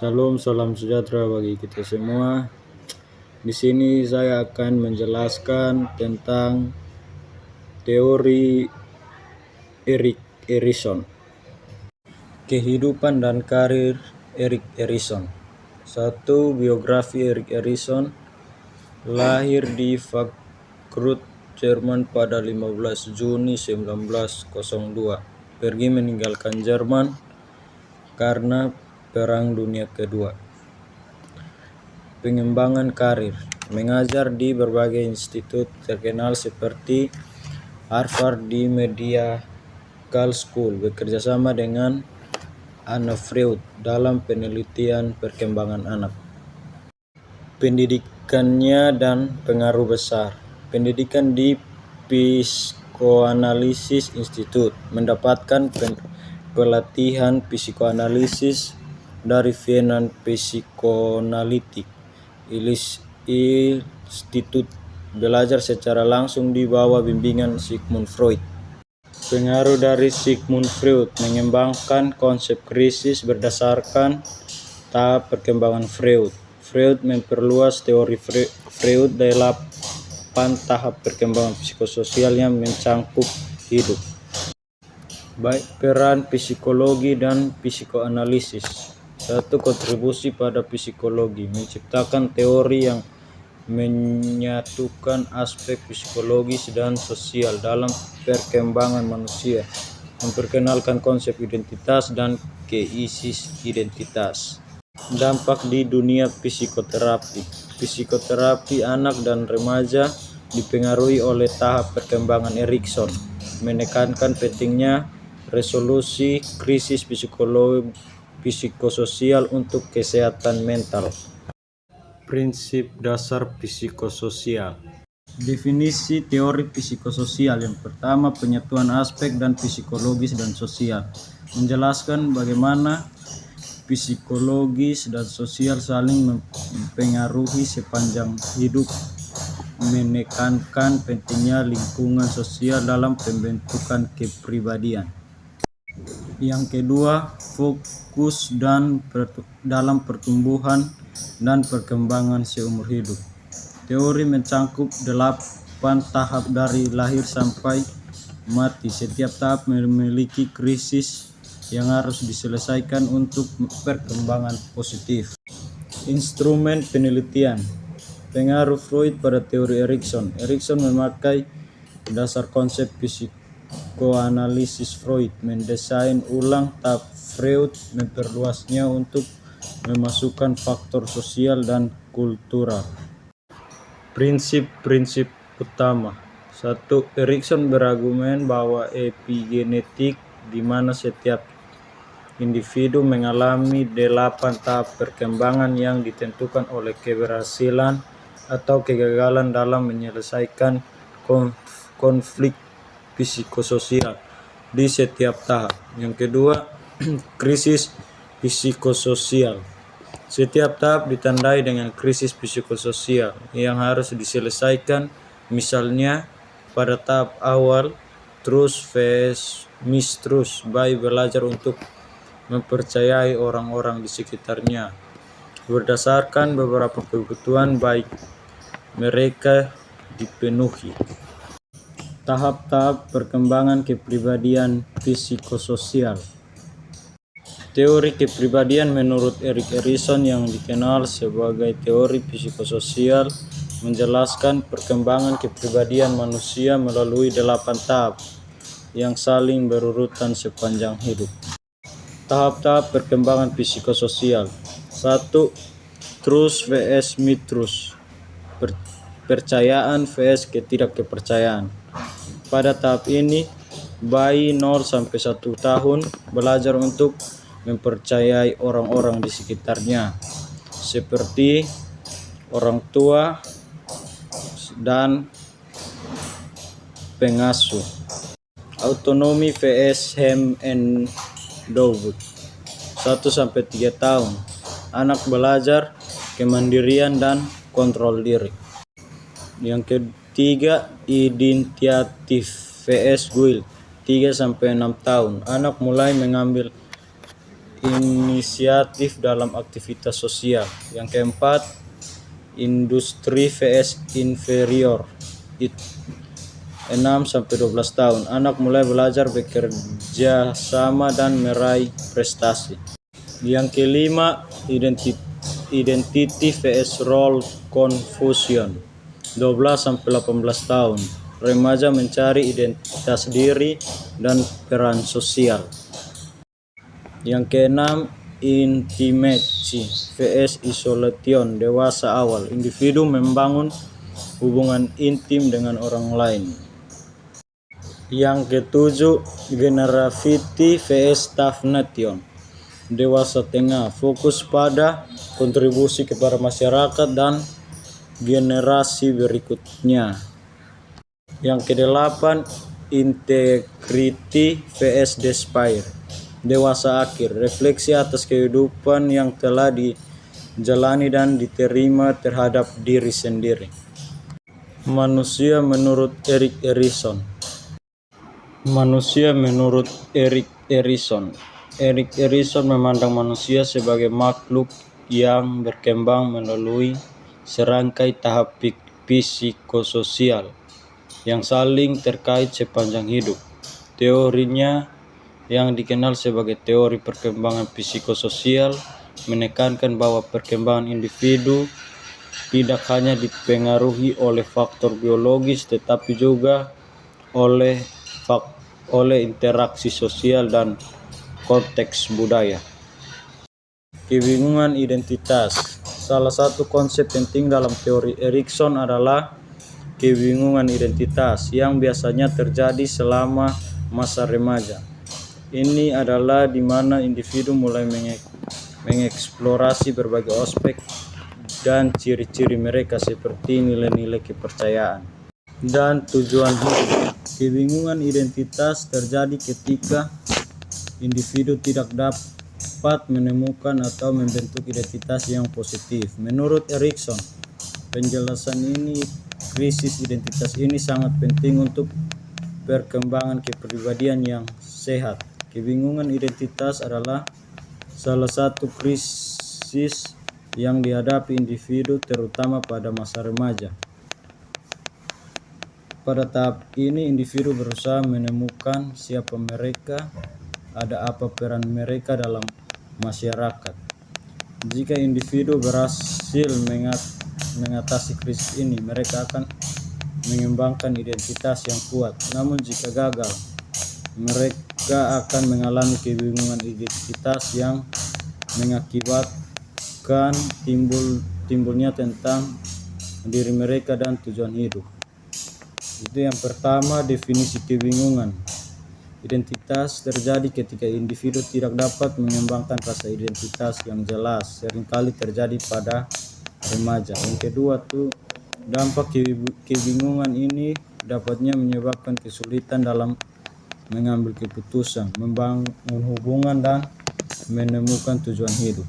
Salam sejahtera bagi kita semua. Di sini saya akan menjelaskan tentang teori Erik Erikson. Kehidupan dan karir Erik Erikson. 1. Biografi Erik Erikson. Lahir di Frankfurt, Jerman pada 15 Juni 1902. Pergi meninggalkan Jerman karena Perang Dunia Kedua. Pengembangan karir. Mengajar di berbagai institut terkenal seperti Harvard di Medical School, bekerjasama dengan Anna Freud dalam penelitian perkembangan anak. Pendidikannya dan pengaruh besar. Pendidikan di Psikoanalisis Institute, mendapatkan pelatihan psikoanalisis dari Vienna Psychoanalytic Institute, belajar secara langsung di bawah bimbingan Sigmund Freud. Pengaruh dari Sigmund Freud, mengembangkan konsep krisis berdasarkan tahap perkembangan Freud. Freud memperluas teori Freud 8 tahap perkembangan psikososial yang mencangkup hidup. Baik peran psikologi dan psikoanalisis. 1. Kontribusi pada psikologi, menciptakan teori yang menyatukan aspek psikologis dan sosial dalam perkembangan manusia, memperkenalkan konsep identitas dan krisis identitas. Dampak di dunia psikoterapi. Psikoterapi anak dan remaja dipengaruhi oleh tahap perkembangan Erikson, menekankan pentingnya resolusi krisis psikososial untuk kesehatan mental. Prinsip dasar psikososial. Definisi teori psikososial. Yang pertama, penyatuan aspek dan psikologis dan sosial, menjelaskan bagaimana psikologis dan sosial saling mempengaruhi sepanjang hidup, menekankan pentingnya lingkungan sosial dalam pembentukan kepribadian. Yang kedua, fokus dalam pertumbuhan dan perkembangan seumur hidup. Teori mencangkup 8 tahap dari lahir sampai mati. Setiap tahap memiliki krisis yang harus diselesaikan untuk perkembangan positif. Instrumen penelitian. Pengaruh Freud pada teori Erikson. Erikson memakai dasar konsep psikoanalisis Freud, mendesain ulang tahap Freud, memperluasnya untuk memasukkan faktor sosial dan kultural. Prinsip-prinsip utama. 1. Erikson berargumen bahwa epigenetik, di mana setiap individu mengalami 8 tahap perkembangan yang ditentukan oleh keberhasilan atau kegagalan dalam menyelesaikan konflik psikososial di setiap tahap. Yang kedua, krisis psikososial. Setiap tahap ditandai dengan krisis psikososial yang harus diselesaikan. Misalnya, pada tahap awal, trust vs mistrust, bayi belajar untuk mempercayai orang-orang di sekitarnya berdasarkan beberapa kebutuhan baik mereka dipenuhi. Tahap-tahap perkembangan kepribadian psikososial. Teori kepribadian menurut Erik Erikson, yang dikenal sebagai teori psikososial, menjelaskan perkembangan kepribadian manusia melalui 8 tahap yang saling berurutan sepanjang hidup. Tahap-tahap perkembangan psikososial. 1. Trust vs mistrust, percayaan vs ketidakpercayaan. Pada tahap ini, bayi 0-1 tahun belajar untuk mempercayai orang-orang di sekitarnya, seperti orang tua dan pengasuh. Autonomi vs Heimendobut. 1-3 tahun, anak belajar kemandirian dan kontrol diri. Yang ketiga, identiatif vs guilt. 3-6 tahun, anak mulai mengambil inisiatif dalam aktivitas sosial. Yang keempat, industri vs inferior. 6-12 tahun, anak mulai belajar bekerja sama dan meraih prestasi. Yang kelima, identity vs role confusion. 12-18 tahun, remaja mencari identitas diri dan peran sosial. Yang keenam, intimacy vs isolation. Dewasa awal, individu membangun hubungan intim dengan orang lain. Yang ketujuh, generavity vs stagnation. Dewasa tengah, fokus pada kontribusi kepada masyarakat dan generasi berikutnya. Yang kedelapan, integrity vs despair. Dewasa akhir, refleksi atas kehidupan yang telah dijalani dan diterima terhadap diri sendiri. Manusia menurut Erik Erikson. Manusia menurut Erik Erikson. Erik Erikson memandang manusia sebagai makhluk yang berkembang melalui serangkai tahap psikososial yang saling terkait sepanjang hidup. Teorinya yang dikenal sebagai teori perkembangan psikososial menekankan bahwa perkembangan individu tidak hanya dipengaruhi oleh faktor biologis tetapi juga oleh interaksi sosial dan konteks budaya. Kebingungan identitas. Salah satu konsep penting dalam teori Erikson adalah kebingungan identitas yang biasanya terjadi selama masa remaja. Ini adalah di mana individu mulai mengeksplorasi berbagai aspek dan ciri-ciri mereka seperti nilai-nilai kepercayaan dan tujuan hidup. Kebingungan identitas terjadi ketika individu tidak dapat menemukan atau membentuk identitas yang positif. Menurut Erikson, penjelasan ini, krisis identitas ini sangat penting untuk perkembangan kepribadian yang sehat. Kebingungan identitas adalah salah satu krisis yang dihadapi individu terutama pada masa remaja. Pada tahap ini, individu berusaha menemukan siapa mereka, ada apa peran mereka dalam masyarakat. Jika individu berhasil mengatasi krisis ini, mereka akan mengembangkan identitas yang kuat. Namun jika gagal, mereka akan mengalami kebingungan identitas yang mengakibatkan timbulnya tentang diri mereka dan tujuan hidup. Itu yang pertama, definisi kebingungan identitas terjadi ketika individu tidak dapat mengembangkan rasa identitas yang jelas, seringkali terjadi pada remaja. Yang kedua tuh, dampak kebingungan ini dapatnya menyebabkan kesulitan dalam mengambil keputusan, membangun hubungan dan menemukan tujuan hidup.